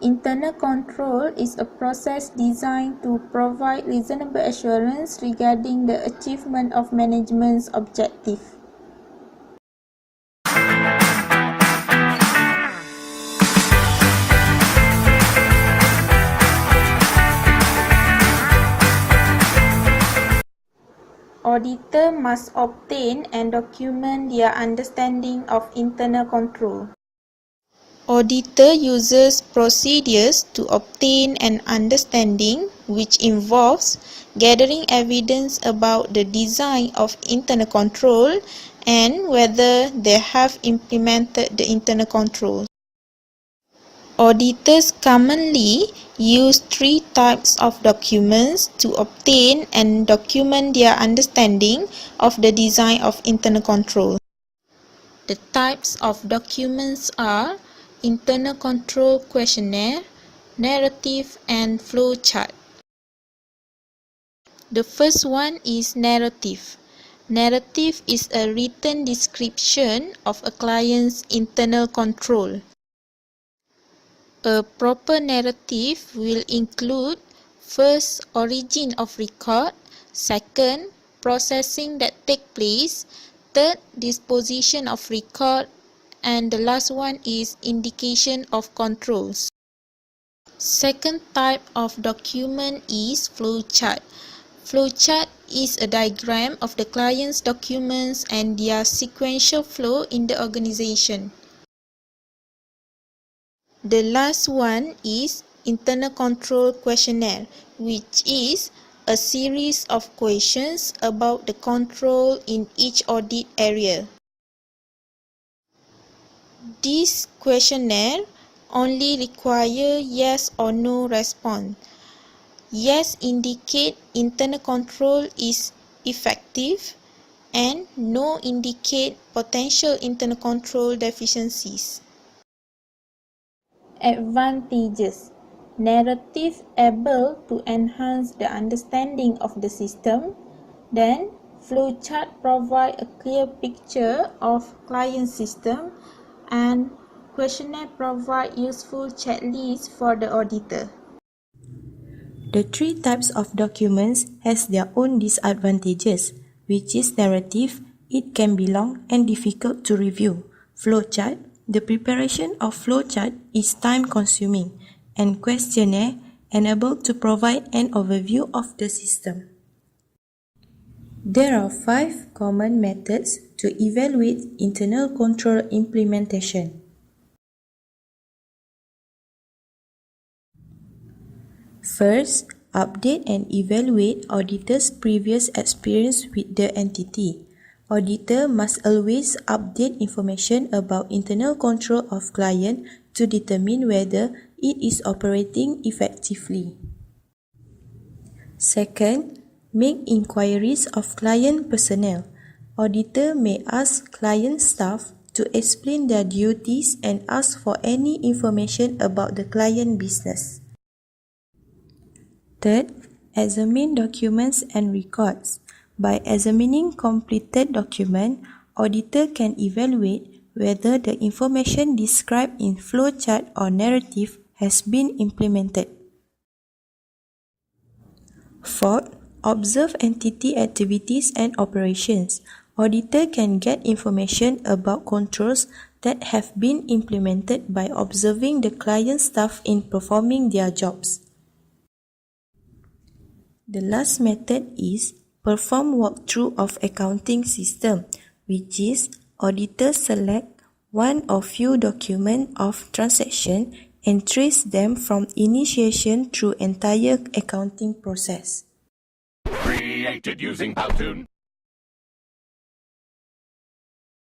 Internal control is a process designed to provide reasonable assurance regarding the achievement of management's objective. Auditor must obtain and document their understanding of internal control. Auditor uses procedures to obtain an understanding which involves gathering evidence about the design of internal control and whether they have implemented the internal control. Auditors commonly use three types of documents to obtain and document their understanding of the design of internal control. The types of documents are internal control questionnaire, narrative, and flowchart. The first one is narrative. Narrative is a written description of a client's internal control. A proper narrative will include first, origin of record, second, processing that take place, third, disposition of record, and the last one is indication of controls. Second type of document is flowchart. Flowchart is a diagram of the client's documents and their sequential flow in the organization. The last one is internal control questionnaire, which is a series of questions about the control in each audit area. This questionnaire only require yes or no response. Yes indicate internal control is effective and no indicate potential internal control deficiencies. Advantages. Narrative able to enhance the understanding of the system. Then, flowchart provide a clear picture of client system, and questionnaire provide useful checklists for the auditor. The three types of documents has their own disadvantages, which is narrative, it can be long and difficult to review. Flowchart, the preparation of flowchart is time-consuming, and questionnaire enable to provide an overview of the system. There are 5 common methods to evaluate internal control implementation. First, update and evaluate auditor's previous experience with the entity. Auditor must always update information about internal control of client to determine whether it is operating effectively. Second, make inquiries of client personnel. Auditor may ask client staff to explain their duties and ask for any information about the client business. Third, examine documents and records. By examining completed document, auditor can evaluate whether the information described in flowchart or narrative has been implemented. Fourth, observe entity activities and operations. Auditor can get information about controls that have been implemented by observing the client staff in performing their jobs. The last method is perform walkthrough of accounting system, which is auditor select one or few documents of transaction and trace them from initiation through entire accounting process. Created using Powtoon.